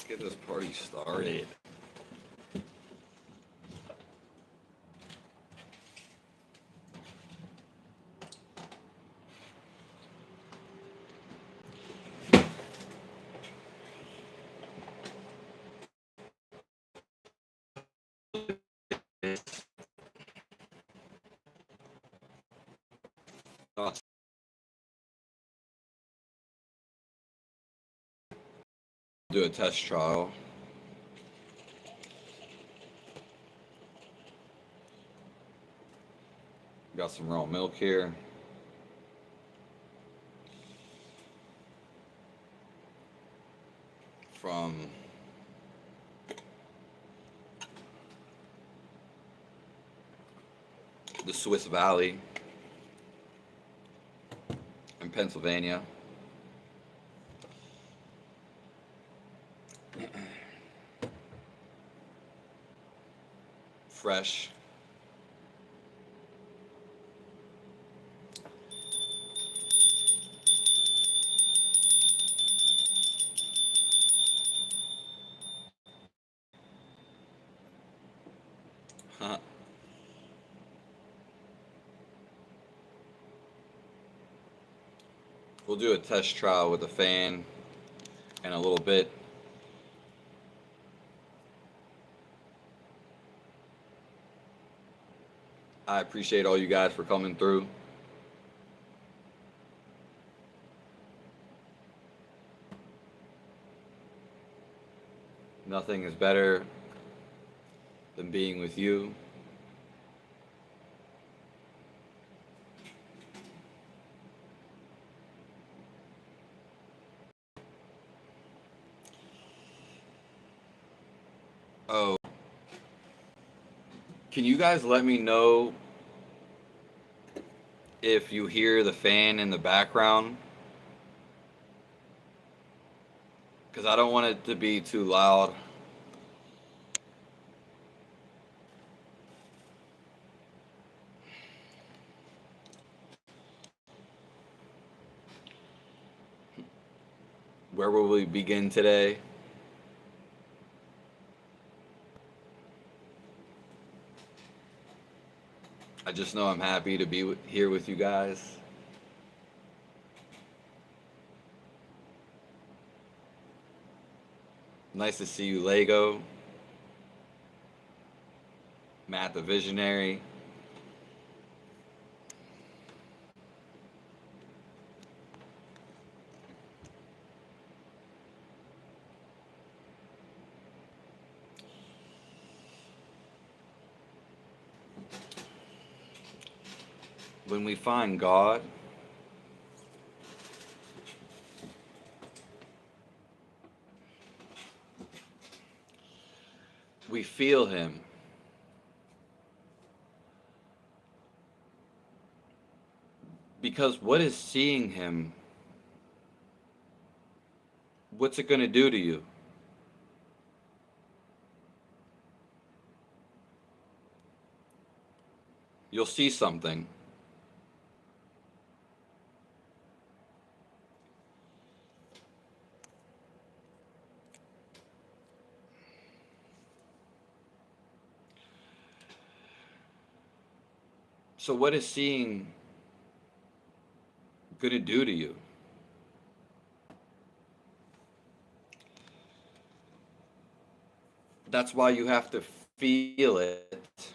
Get this party started. Do a test trial. Got some raw milk here. From the Swiss Valley in Pennsylvania. Fresh. Huh. We'll do a test trial with a fan in a little bit. I appreciate all you guys for coming through. Nothing is better than being with you. Oh, can you guys let me know if you hear the fan in the background? Because I don't want it to be too loud. Where will we begin today? I just know I'm happy to be here with you guys. Nice to see you, Lego. Matt the Visionary. When we find God, we feel Him. Because what is seeing Him? What's it going to do to you? You'll see something. So what is seeing going to do to you? That's why you have to feel it.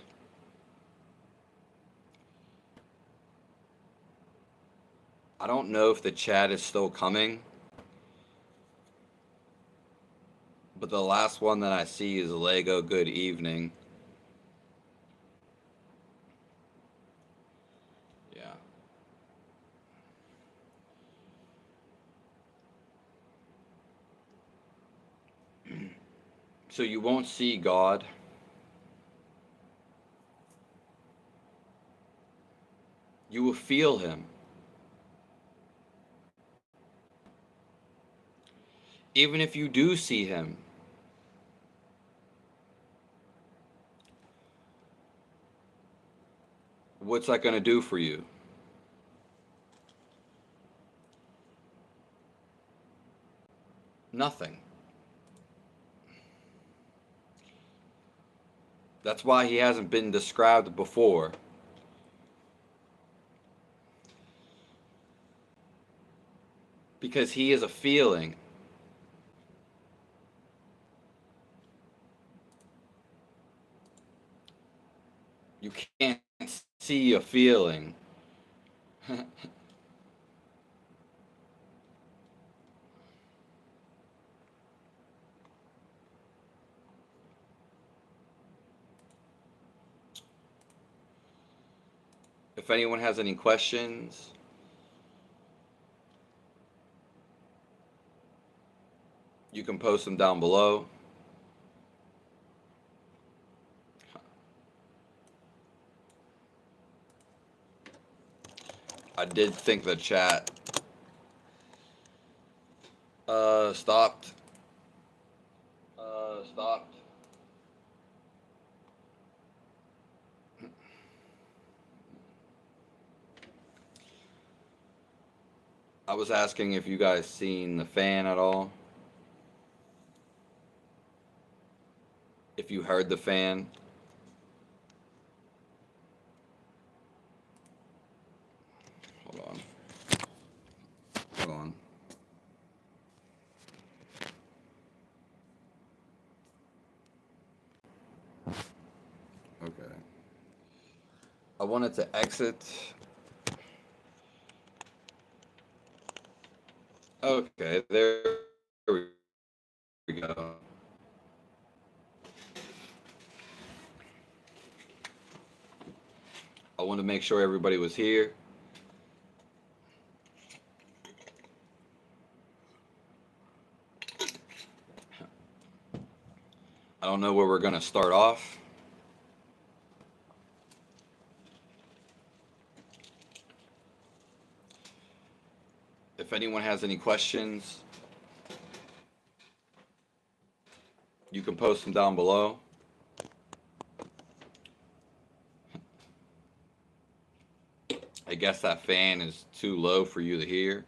I don't know if the chat is still coming, but the last one that I see is Lego Good Evening. Yeah. So you won't see God. You will feel Him. Even if you do see Him, what's that going to do for you? Nothing. That's why he hasn't been described before. Because he is a feeling. You can't see a feeling. If anyone has any questions, you can post them down below. I did think the chat stopped. Stopped. I was asking if you guys seen the fan at all. If you heard the fan. Hold on. Hold on. Okay. I wanted to exit. Okay, there we go. I wanted to make sure everybody was here. I don't know where we're going to start off. If anyone has any questions, you can post them down below. I guess that fan is too low for you to hear.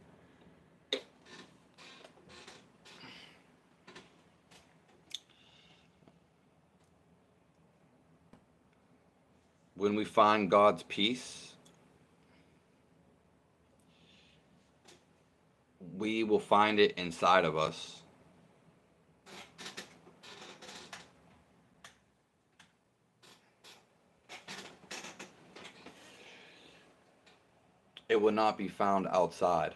When we find God's peace, we will find it inside of us. It will not be found outside.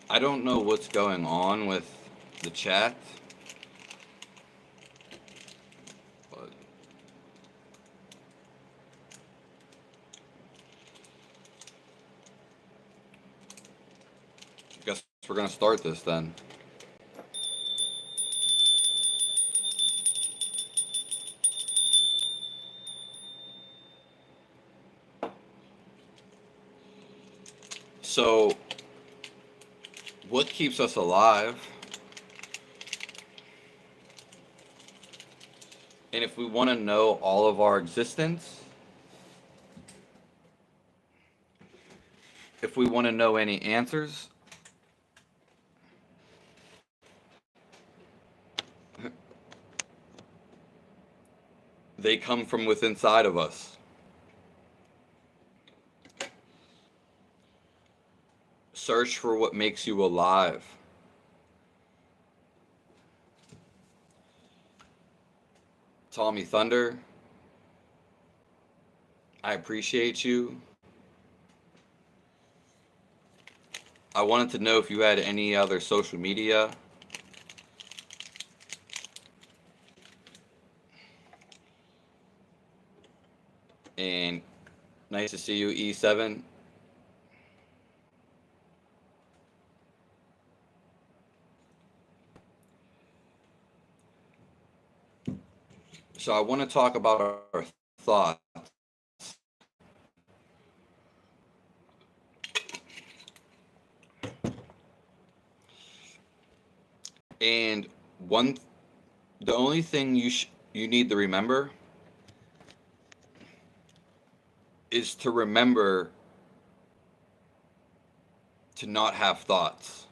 I don't know what's going on with the chat, but I guess we're going to start this then. So, what keeps us alive? And if we want to know all of our existence, if we want to know any answers, they come from within inside of us. Search for what makes you alive. Tommy Thunder, I appreciate you. I wanted to know if you had any other social media. And nice to see you, E7. So I want to talk about our thoughts. And the only thing you need to remember is to remember to not have thoughts.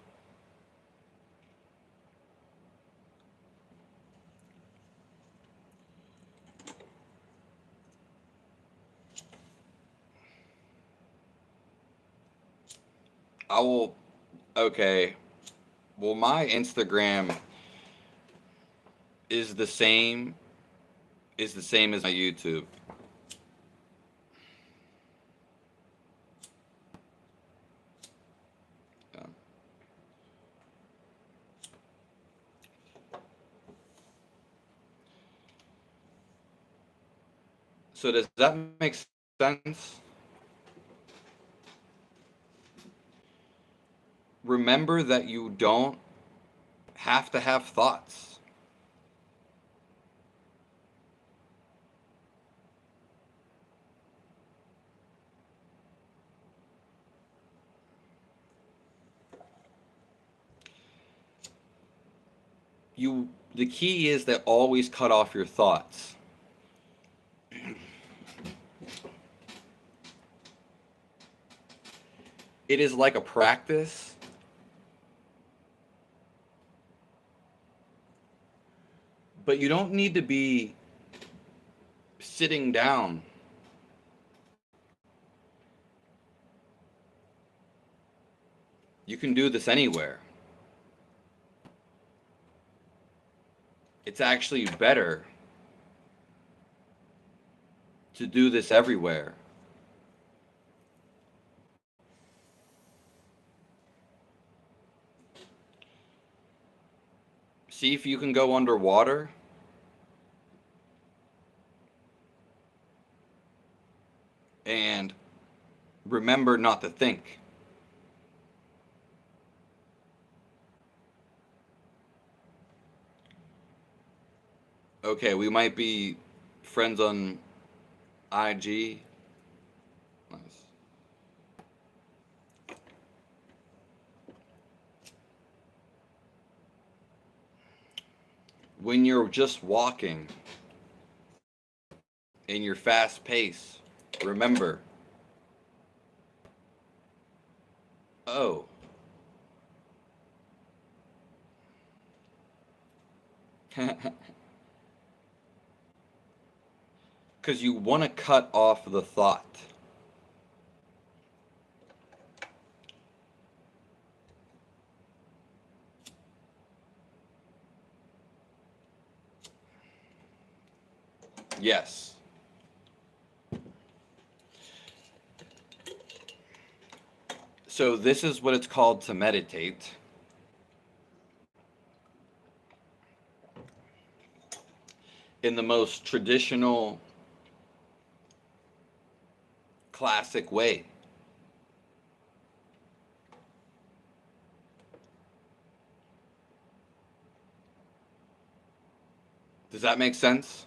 I will, okay. Well, my Instagram is the same as my YouTube. Yeah. So does that make sense? Remember that you don't have to have thoughts. The key is that always cut off your thoughts. It is like a practice, but you don't need to be sitting down. You can do this anywhere. It's actually better to do this everywhere. See if you can go underwater and remember not to think. Okay, we might be friends on IG. Nice. When you're just walking in your fast pace, remember, oh, because you want to cut off the thought. Yes. So this is what it's called to meditate. In the most traditional, classic way. Does that make sense?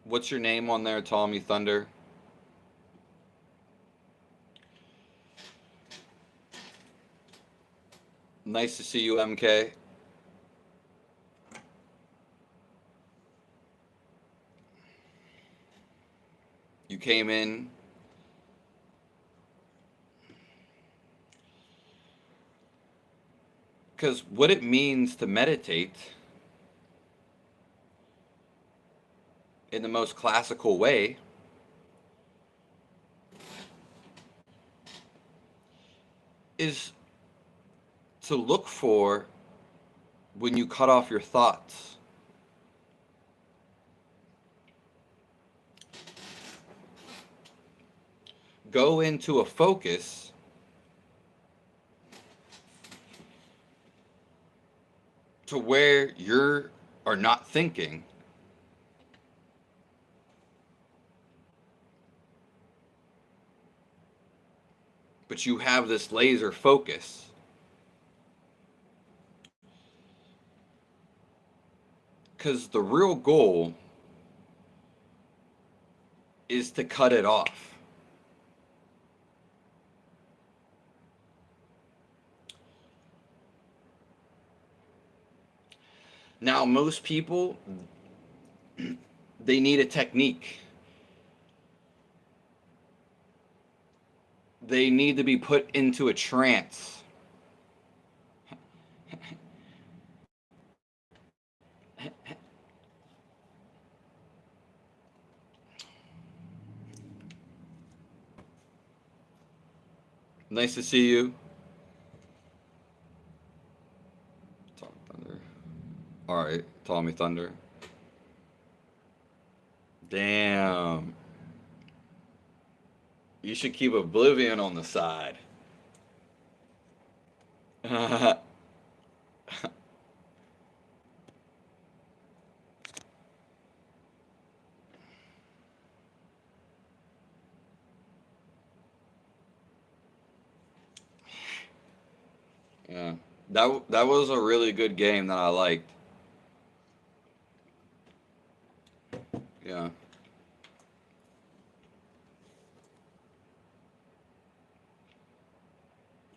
What's your name on there, Tommy Thunder? Nice to see you, MK. You came in. Because what it means to meditate in the most classical way is to look for when you cut off your thoughts. Go into a focus to where you are not thinking. But you have this laser focus. Because the real goal is to cut it off. Now, most people, they need a technique. They need to be put into a trance. Nice to see you. Tommy Thunder. All right, Tommy Thunder. Damn. You should keep Oblivion on the side. Yeah. That was a really good game that I liked. Yeah.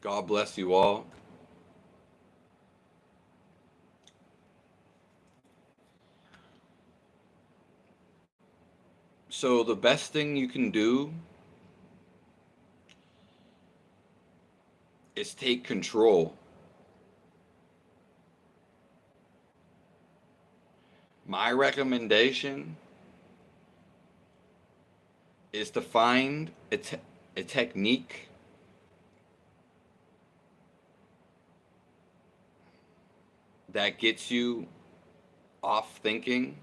God bless you all. So the best thing you can do is take control. My recommendation is to find a technique that gets you off thinking,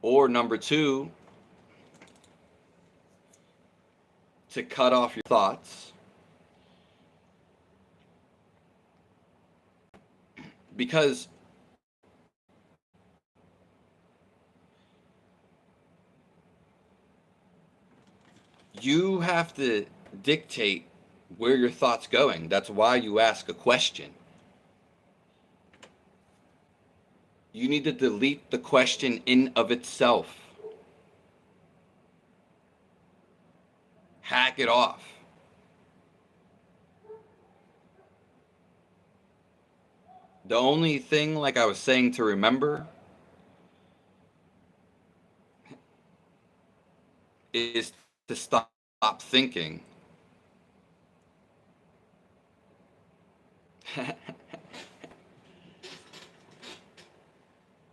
or number two, to cut off your thoughts, because you have to dictate where your thoughts going. That's why you ask a question. You need to delete the question in of itself. Hack it off. The only thing, like I was saying, to remember is to stop thinking.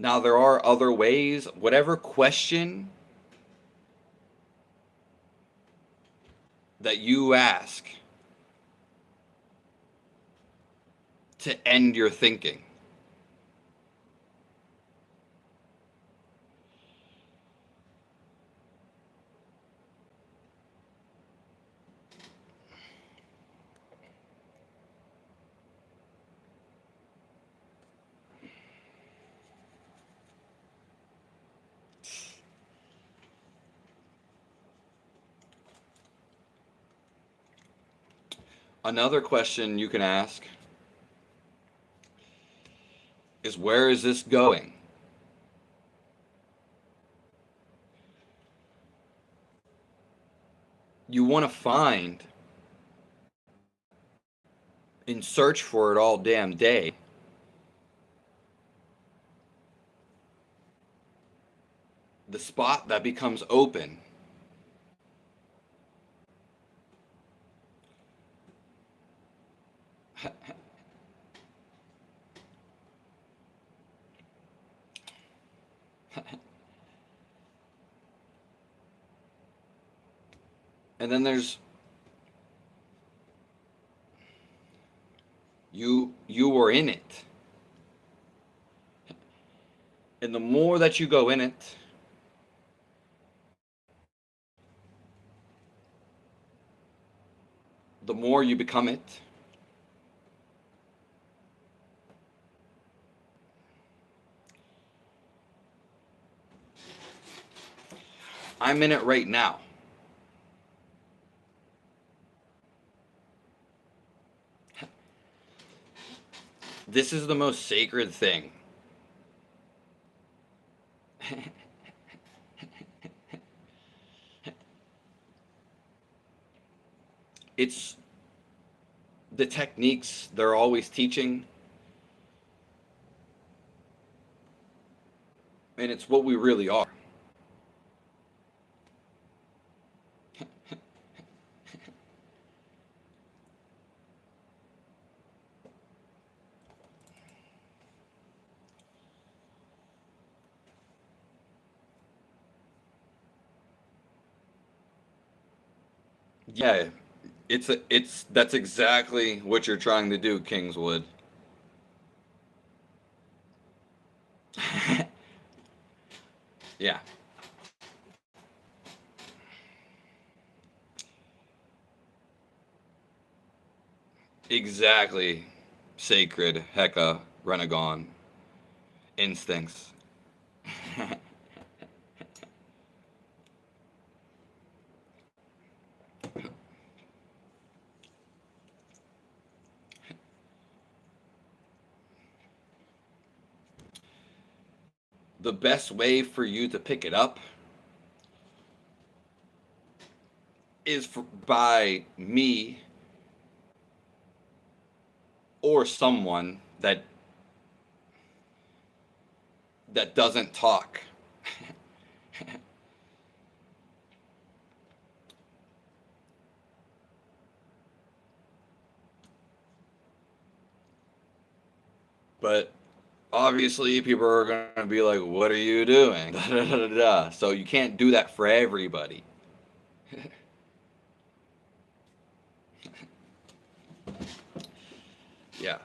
Now, there are other ways. Whatever question that you ask to end your thinking. Another question you can ask is, where is this going? You want to find and search for it all damn day the spot that becomes open. And then there's you were in it. And the more that you go in it, the more you become it. I'm in it right now. This is the most sacred thing. It's the techniques they're always teaching, and it's what we really are. Yeah, it's that's exactly what you're trying to do, Kingswood. Yeah, exactly. Sacred Heka Renegon instincts. The best way for you to pick it up is by me or someone that doesn't talk. But obviously, people are going to be like, "What are you doing?" Da, da, da, da, da. So you can't do that for everybody. Yeah.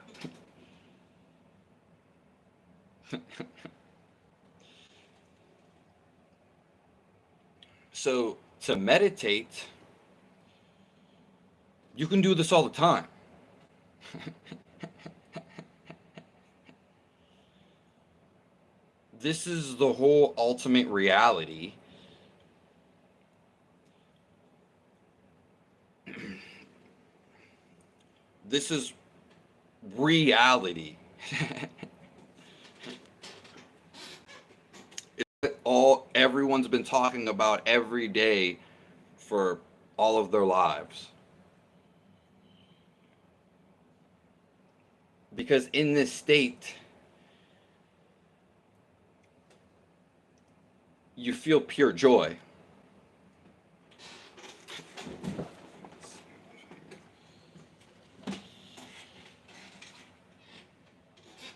So to meditate, you can do this all the time. This is the whole ultimate reality. This is reality. All everyone's been talking about every day for all of their lives. Because in this state, you feel pure joy.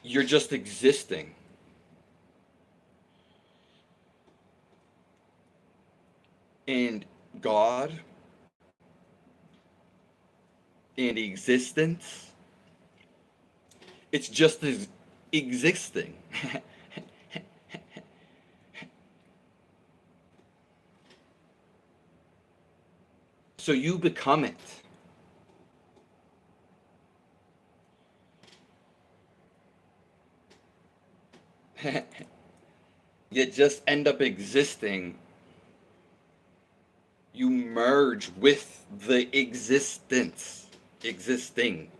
You're just existing. And God and existence, it's just as existing. So you become it. You just end up existing. You merge with the existence. Existing.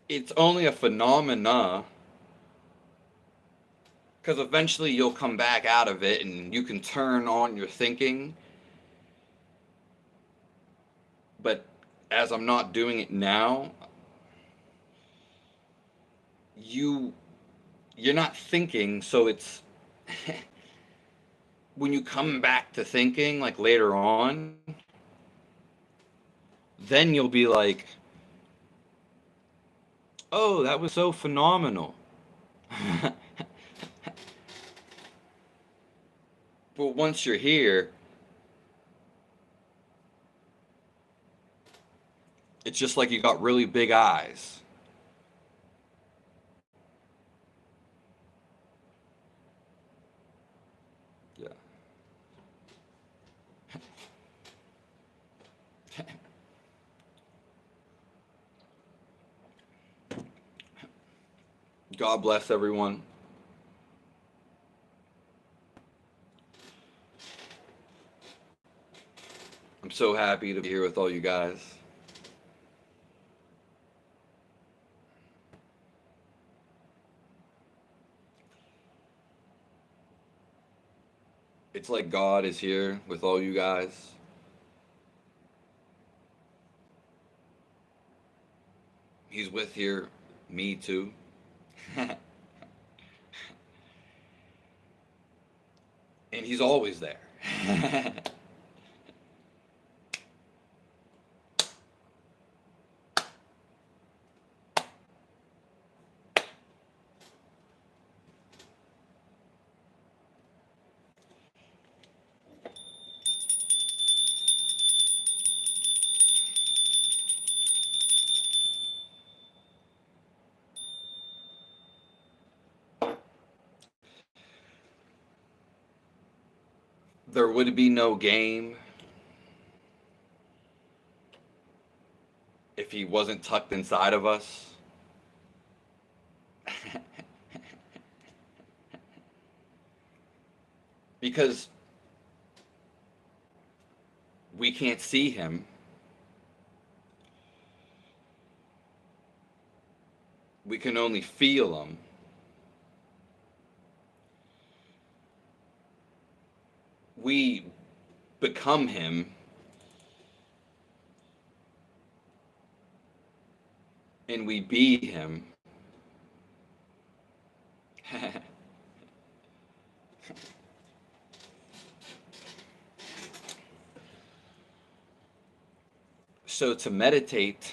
It's only a phenomena because eventually you'll come back out of it and you can turn on your thinking. But as I'm not doing it now, you you're not thinking, so it's when you come back to thinking like later on, then you'll be like, "Oh, that was so phenomenal." But once you're here, it's just like you got really big eyes. Yeah. God bless everyone. I'm so happy to be here with all you guys. It's like God is here with all you guys. He's with here, me too. And he's always there. There would be no game if he wasn't tucked inside of us. Because we can't see him. We can only feel him. We become him. And we be him. So to meditate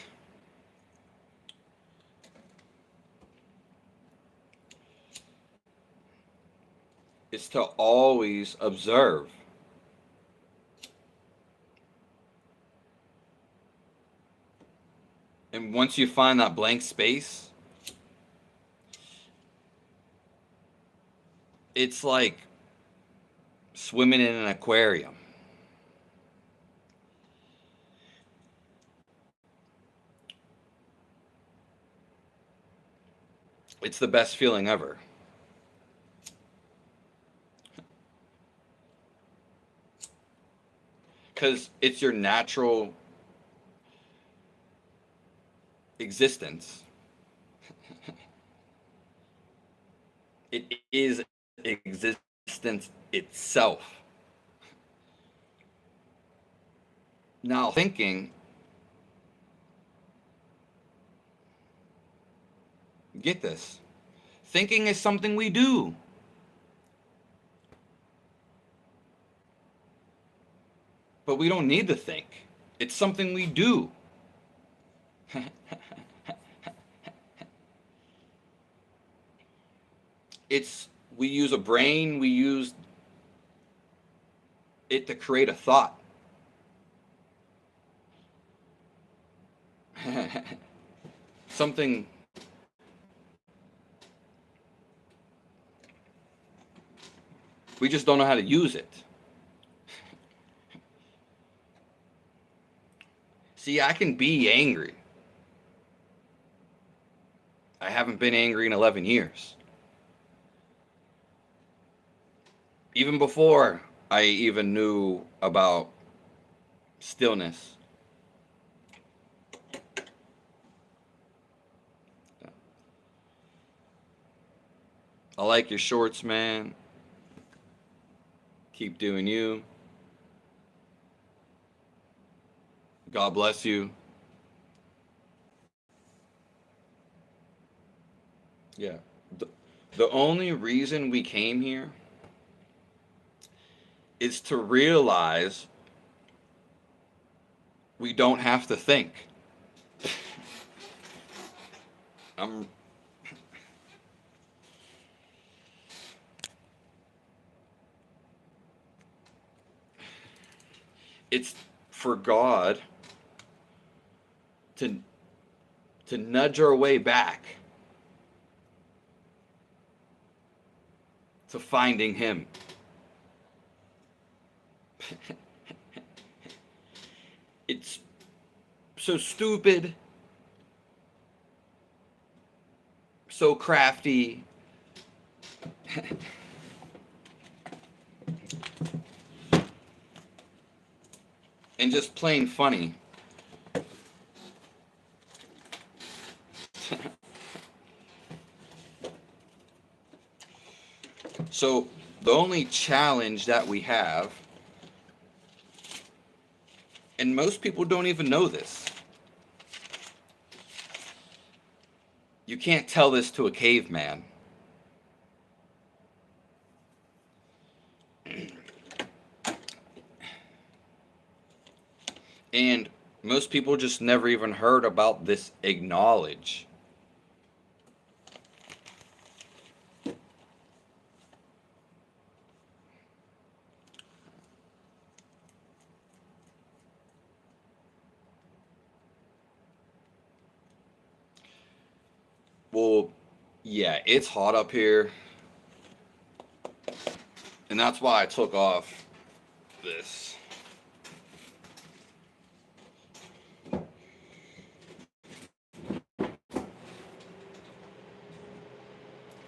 is to always observe. And once you find that blank space, it's like swimming in an aquarium. It's the best feeling ever. Because it's your natural existence. It is existence itself. Now, thinking, get this, thinking is something we do. But we don't need to think. It's something we do. We use a brain, we use it to create a thought. Something we just don't know how to use it. See, I can be angry. I haven't been angry in 11 years. Even before I even knew about stillness. I like your shorts, man. Keep doing you. God bless you. Yeah. The only reason we came here is to realize we don't have to think. It's for God to nudge our way back to finding him. It's so stupid, so crafty. And just plain funny. So The only challenge that we have, and most people don't even know this, you can't tell this to a caveman. And most people just never even heard about this acknowledge. Well, yeah, it's hot up here. And that's why I took off this.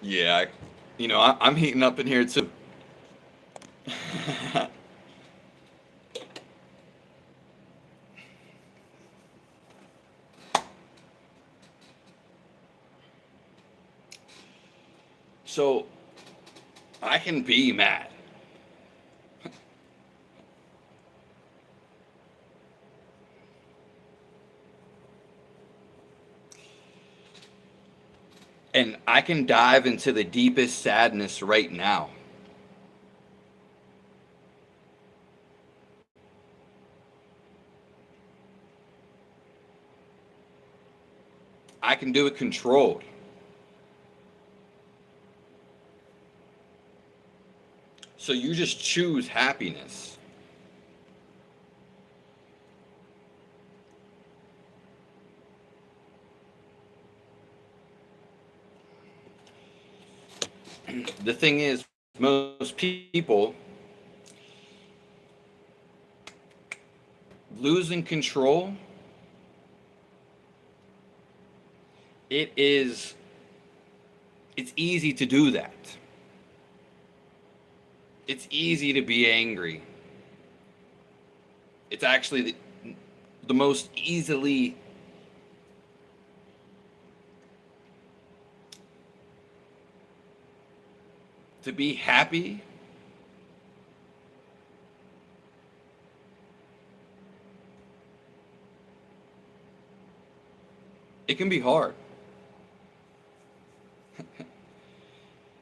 Yeah, I'm heating up in here too. So I can be mad. And I can dive into the deepest sadness right now. I can do it controlled. So you just choose happiness. The thing is, most people losing control, it's easy to do that. It's easy to be angry. It's actually the most easily to be happy. It can be hard.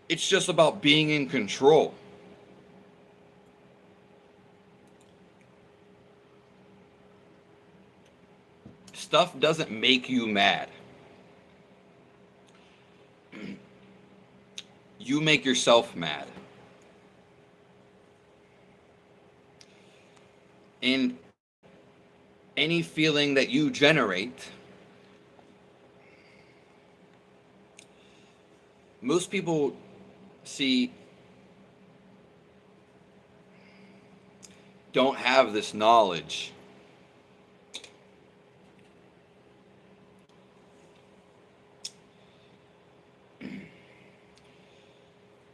It's just about being in control. Stuff doesn't make you mad. You make yourself mad. And any feeling that you generate, most people see don't have this knowledge.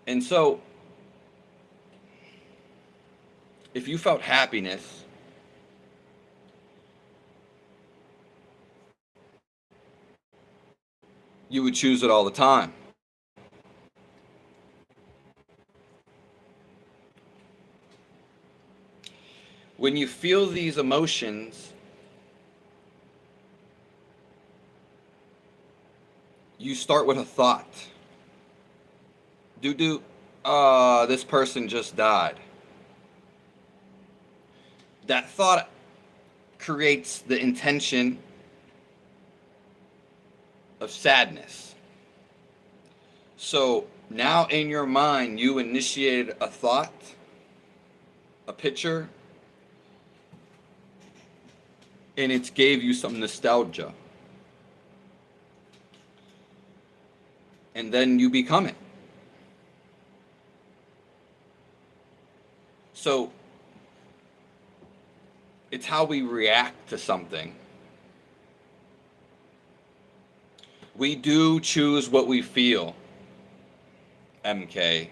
And so, if you felt happiness, you would choose it all the time. When you feel these emotions, you start with a thought. This person just died. That thought creates the intention of sadness. So now in your mind, you initiated a thought, a picture, and it gave you some nostalgia. And then you become it. So it's how we react to something. We do choose what we feel, MK.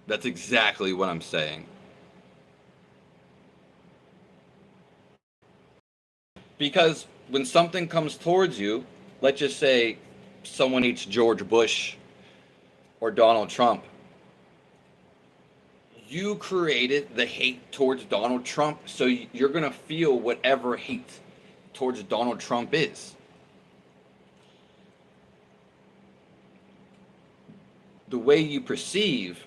That's exactly what I'm saying. Because when something comes towards you, let's just say someone hates George Bush or Donald Trump, you created the hate towards Donald Trump, so you're going to feel whatever hate towards Donald Trump is. The way you perceive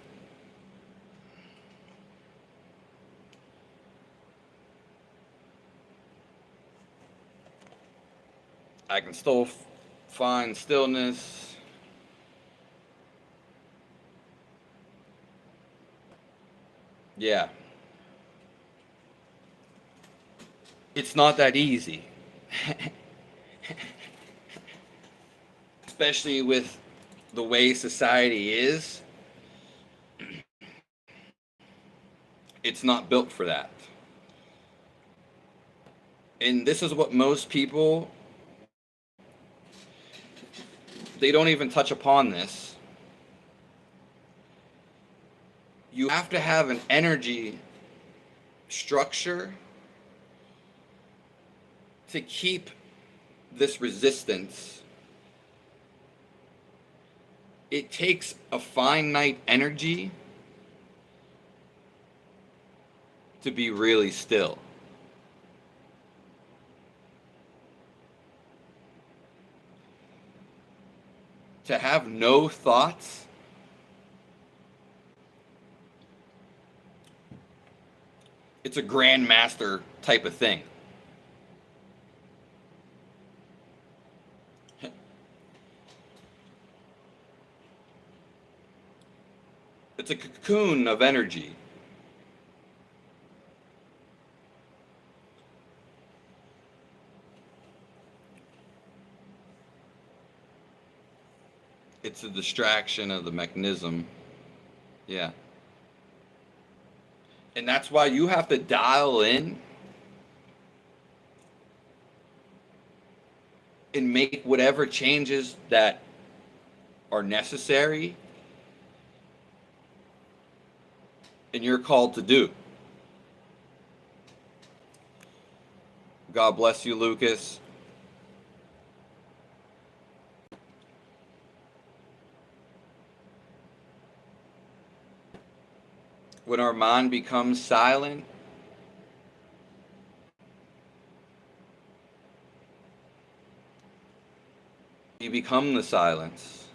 I can still find stillness. Yeah. It's not that easy. Especially with the way society is. It's not built for that. And this is what most people, they don't even touch upon this. You have to have an energy structure to keep this resistance. It takes a finite energy to be really still. To have no thoughts, it's a grandmaster type of thing. It's a cocoon of energy. It's a distraction of the mechanism. Yeah. And that's why you have to dial in and make whatever changes that are necessary and you're called to do. God bless you, Lucas. When our mind becomes silent, we become the silence.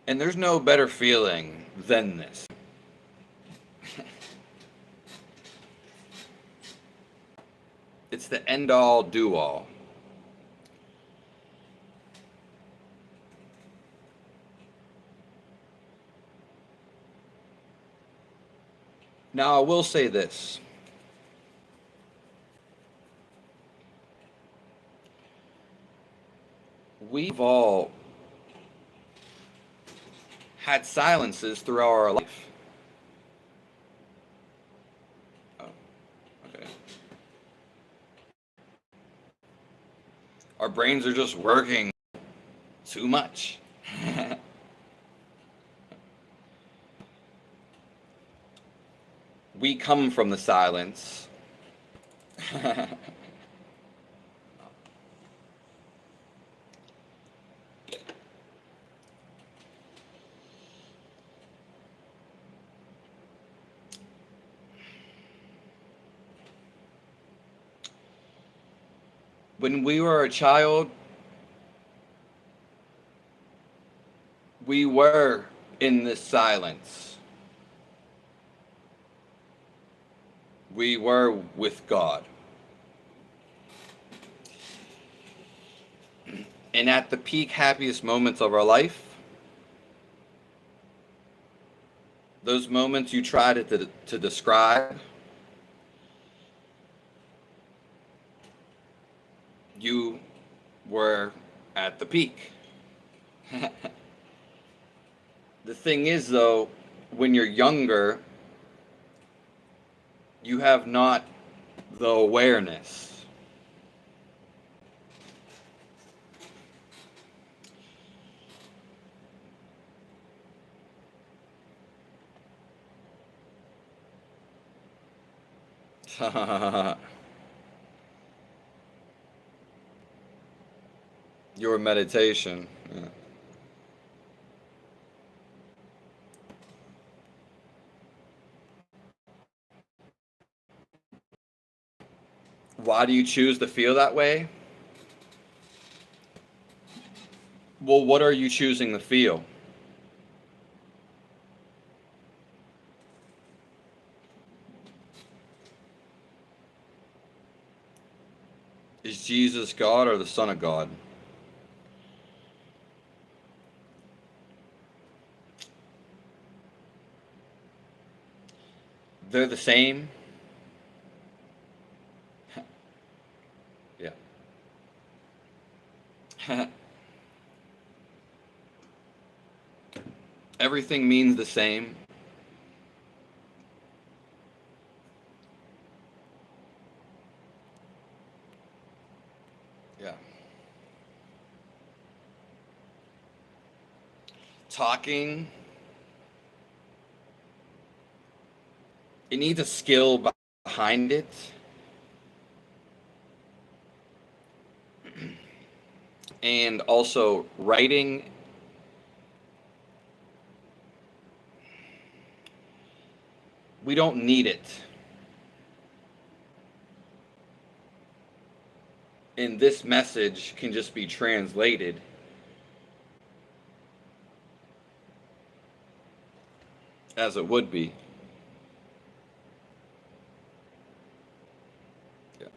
And there's no better feeling than this. It's the end all, do all. Now, I will say this. We've all had silences throughout our life. Oh, okay. Our brains are just working too much. We come from the silence. When we were a child, we were in this silence. We were with God. And at the peak happiest moments of our life, those moments you try to describe, you were at the peak. The thing is, though, when you're younger, you have not the awareness. Your meditation. Yeah. Why do you choose to feel that way? Well, what are you choosing to feel? Is Jesus God or the Son of God? They're the same. Yeah. Everything means the same. Yeah. Talking, it needs a skill behind it. And also writing, we don't need it. And this message can just be translated as it would be. Yeah.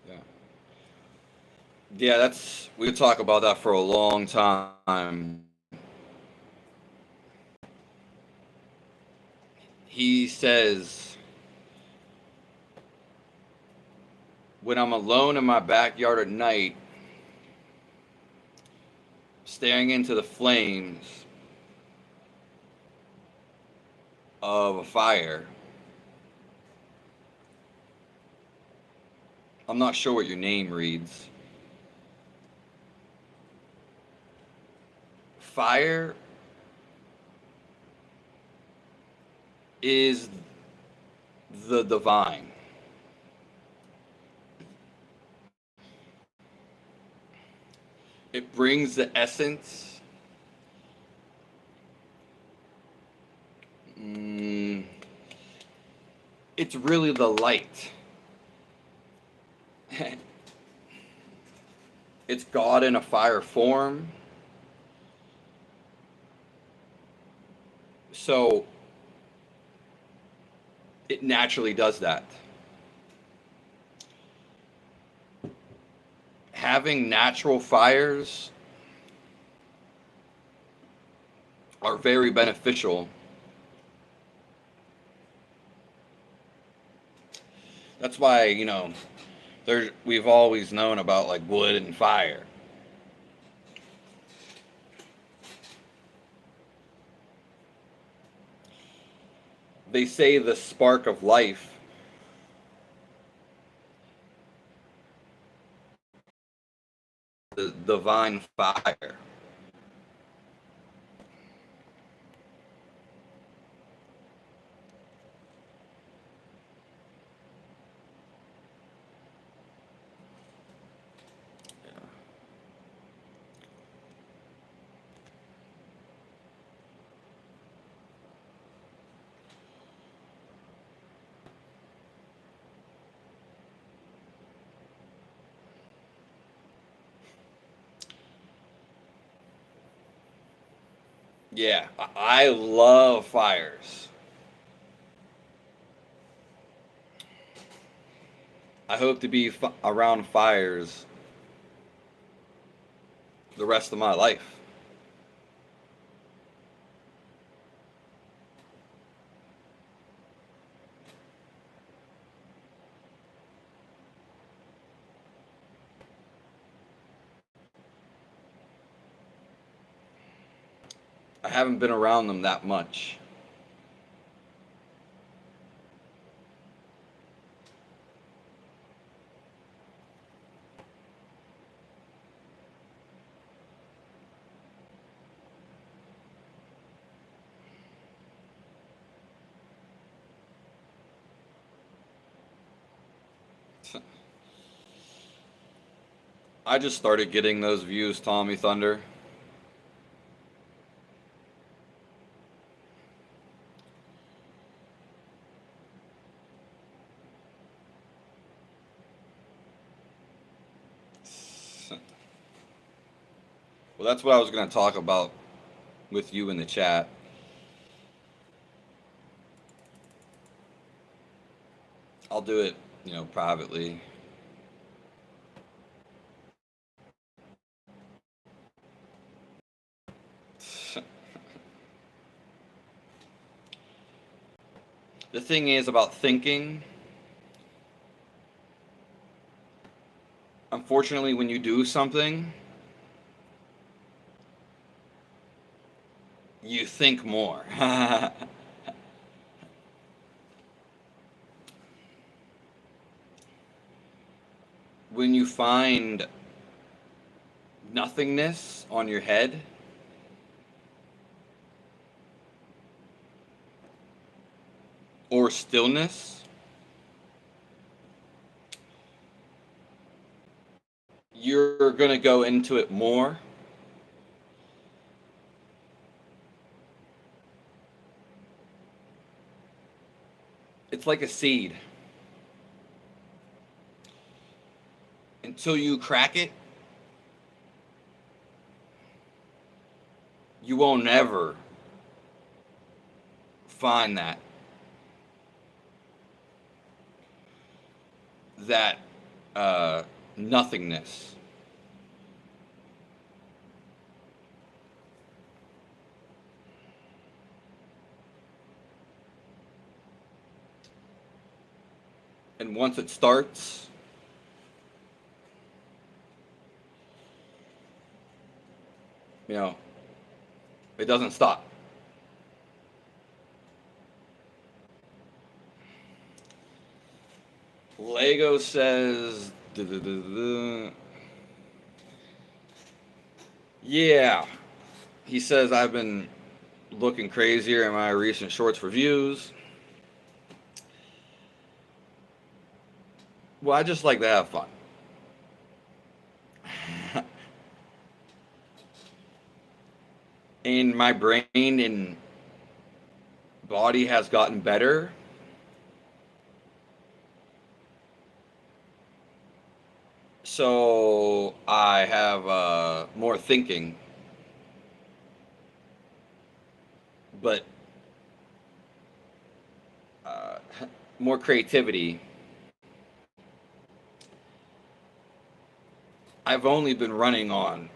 Yeah. Yeah, we could talk about that for a long time. He says, when I'm alone in my backyard at night, staring into the flames of a fire, I'm not sure what your name reads. Fire is the divine. It brings the essence. Mm, it's really the light. It's God in a fire form. So it naturally does that. Having natural fires are very beneficial. That's why, we've always known about like wood and fire. They say the spark of life the divine fire. Yeah, I love fires. I hope to be around fires the rest of my life. I haven't been around them that much. I just started getting those views, Tommy Thunder. Well, that's what I was going to talk about with you in the chat. I'll do it, privately. The thing is about thinking, unfortunately, when you do something, you think more. When you find nothingness on your head, or stillness, you're going to go into it more. It's like a seed. Until you crack it, you won't ever find that nothingness. And once it starts, it doesn't stop. Lego says, yeah. He says, I've been looking crazier in my recent shorts for views. Well, I just like to have fun. And my brain and body has gotten better. So I have more thinking, but more creativity. I've only been running on,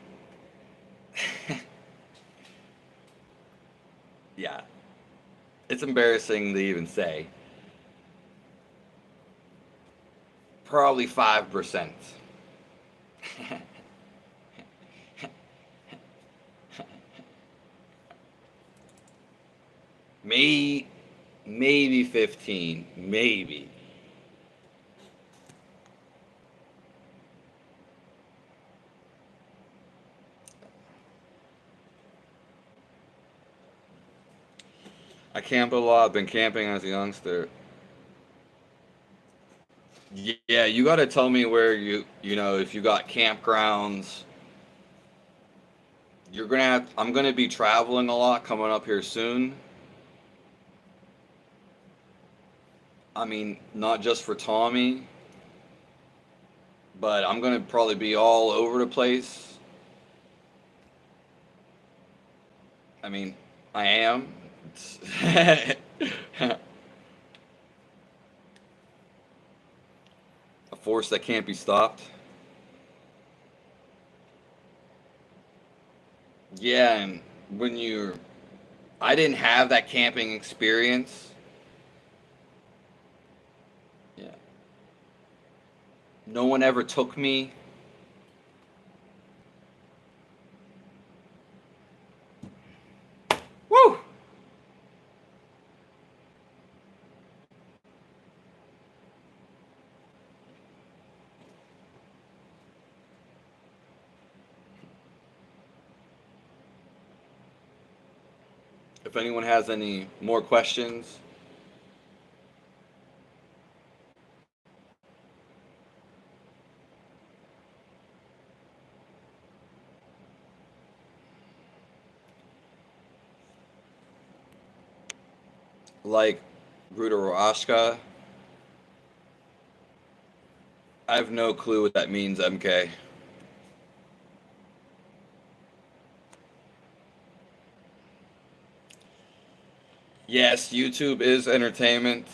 yeah, it's embarrassing to even say, probably 5%. Maybe 15, maybe. I camp a lot. I've been camping as a youngster. Yeah, you got to tell me where if you got campgrounds. I'm gonna be traveling a lot coming up here soon. I mean, not just for Tommy, but I'm gonna probably be all over the place. I mean, I am. A force that can't be stopped. Yeah, and I didn't have that camping experience. Yeah. No one ever took me. Woo! If anyone has any more questions, like Ruda. I have no clue what that means, MK. Yes, YouTube is entertainment.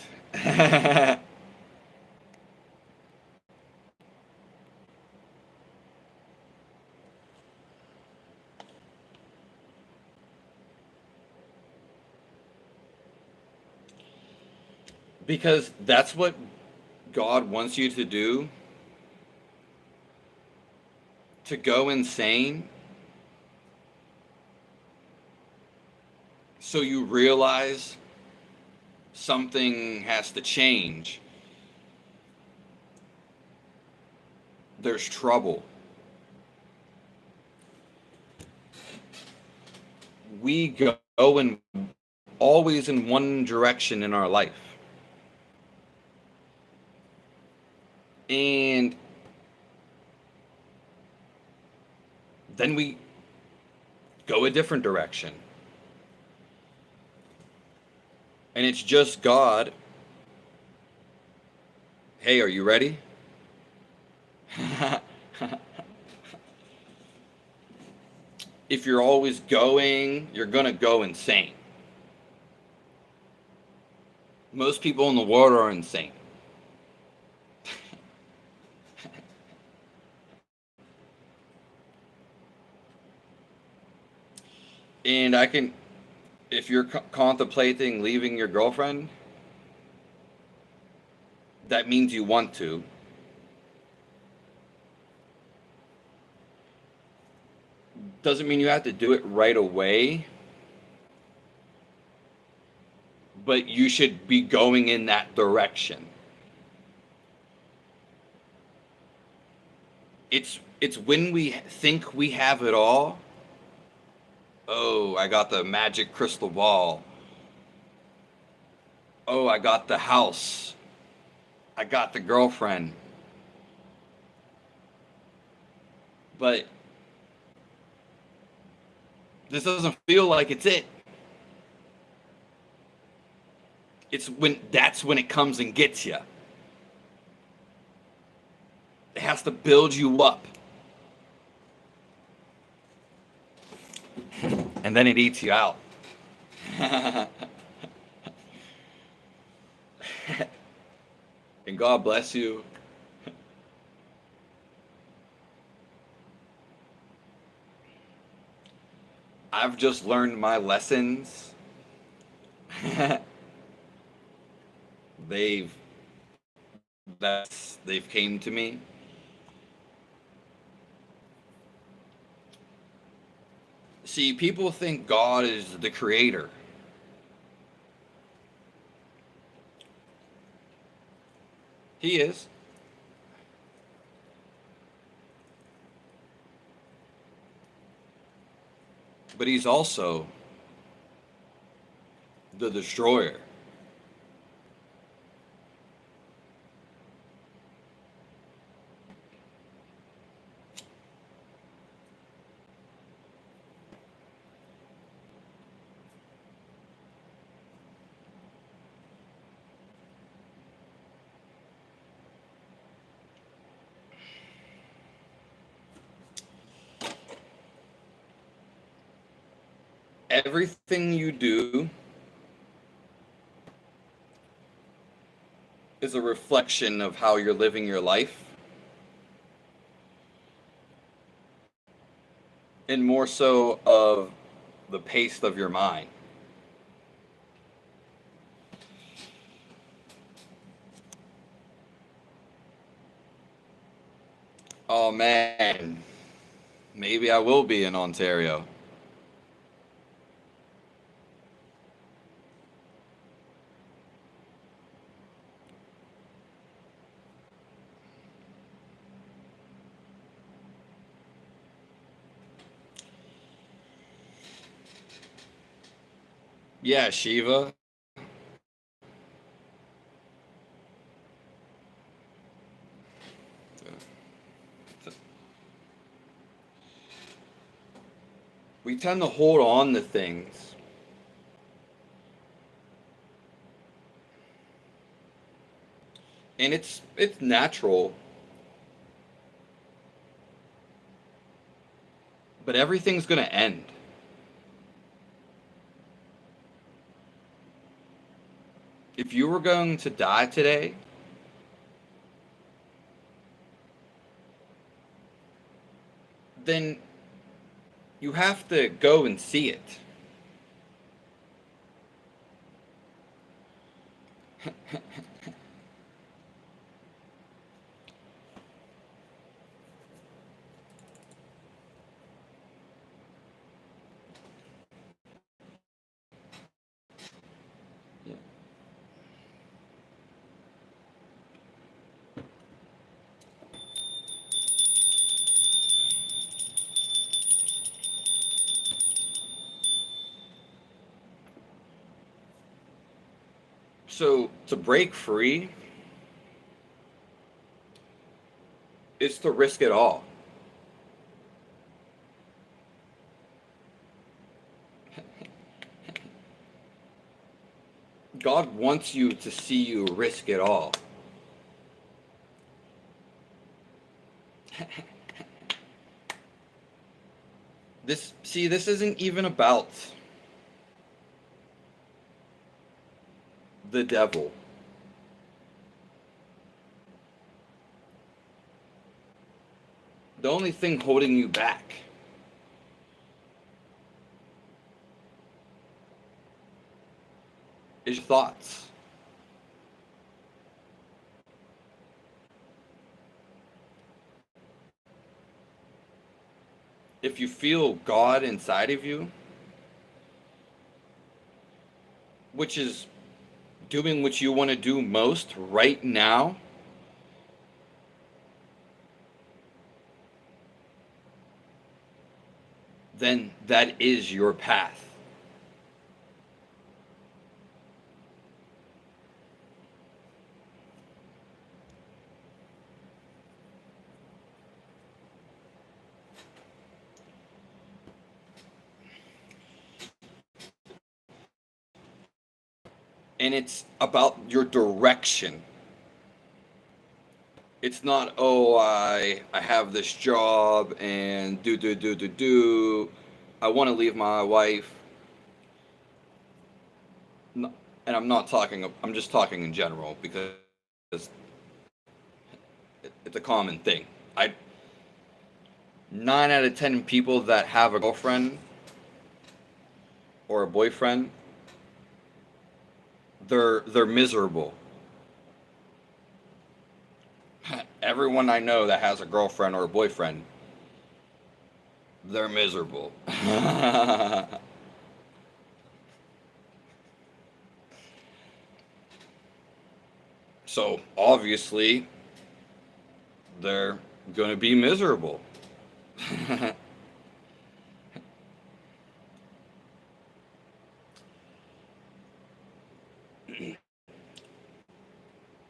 Because that's what God wants you to do, to go insane, so you realize something has to change. There's trouble. We go in always in one direction in our life. And then we go a different direction. And it's just God. Hey, are you ready? If you're always going, you're going to go insane. Most people in the world are insane. And I can, if you're contemplating leaving your girlfriend, that means you want to. Doesn't mean you have to do it right away, but you should be going in that direction. It's when we think we have it all. Oh, I got the magic crystal ball. Oh, I got the house. I got the girlfriend. But this doesn't feel like it's it. That's when it comes and gets you. It has to build you up. And then it eats you out. And God bless you. I've just learned my lessons. they've they've came to me. See, people think God is the creator. He is. But he's also the destroyer. Everything you do is a reflection of how you're living your life, and more so of the pace of your mind. Oh man, maybe I will be in Ontario. Yeah, Shiva. We tend to hold on to things And it's natural, but everything's going to end. If you were going to die today, then you have to go and see it. Yeah. So to break free is to risk it all. God wants you to see you risk it all. This isn't even about the devil. The only thing holding you back is your thoughts. If you feel God inside of you, which is doing what you want to do most right now, then that is your path. And it's about your direction. It's not, oh, I have this job and do. I want to leave my wife. And I'm not talking. I'm just talking in general because it's a common thing. I 9 out of 10 people that have a girlfriend or a boyfriend, they're miserable. Everyone I know that has a girlfriend or a boyfriend, they're miserable. So obviously, they're going to be miserable.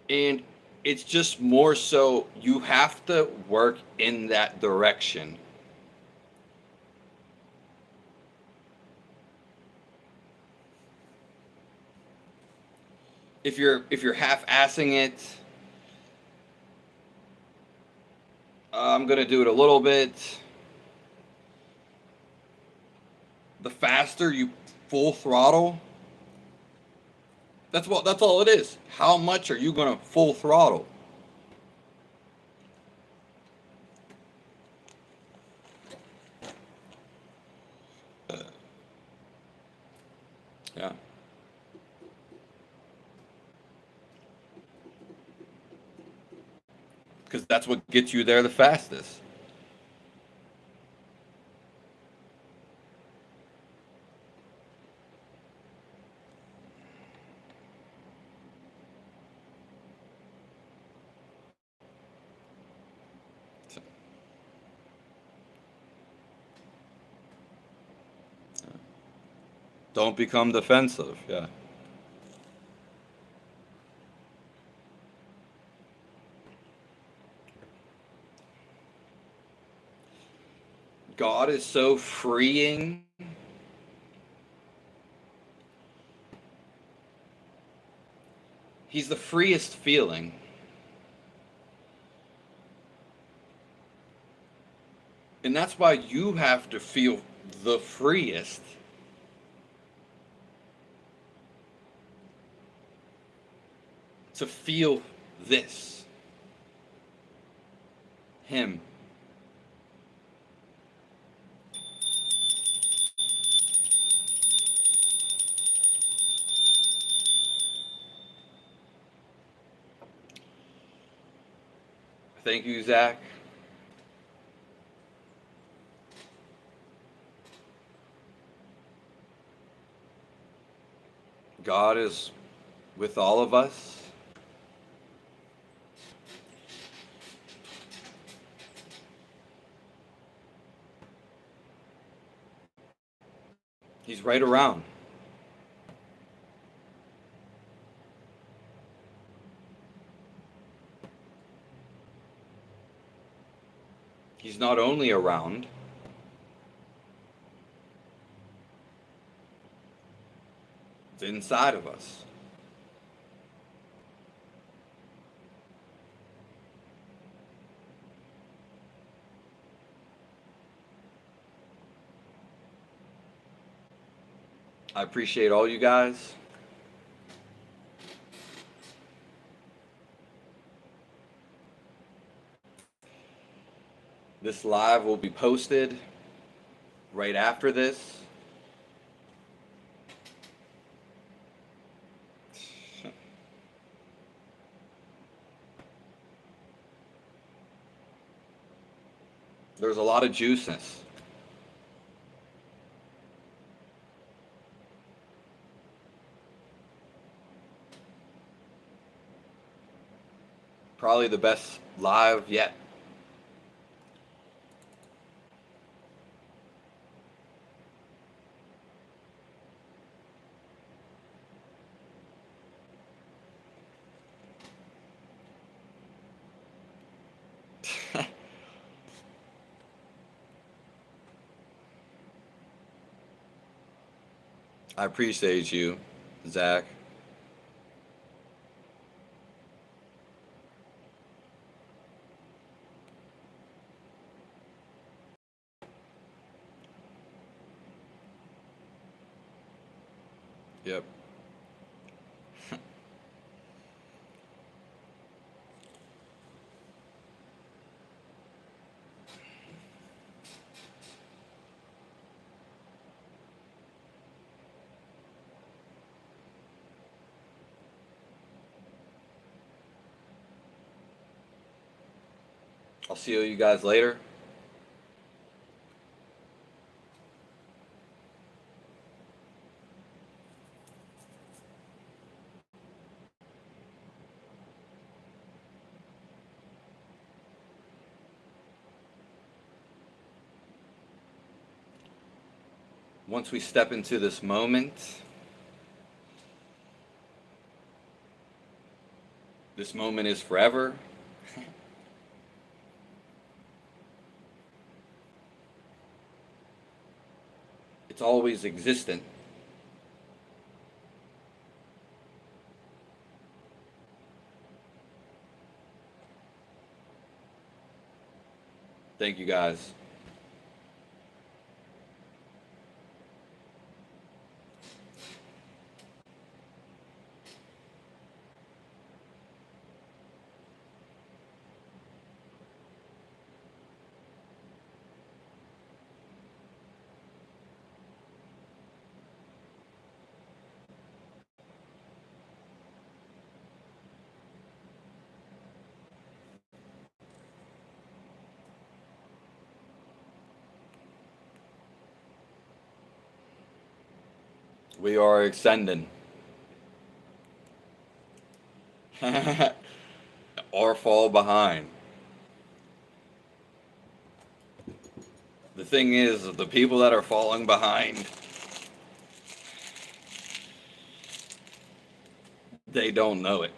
And it's just more so you have to work in that direction. If you're half-assing it, I'm gonna do it a little bit. The faster you full throttle, that's all it is. How much are you gonna full throttle? Yeah, because that's what gets you there the fastest. So, don't become defensive. Yeah. God is so freeing. He's the freest feeling. And that's why you have to feel the freest to feel this. Him. Thank you, Zach. God is with all of us. He's right around. He's not only around, it's inside of us. I appreciate all you guys. This live will be posted right after this. There's a lot of juiceness. Probably the best live yet. I appreciate you, Zach. Yep. I'll see you guys later. Once we step into this moment, this moment is forever. It's always existent. Thank you guys. We are extending. Or fall behind. The thing is, the people that are falling behind, they don't know it.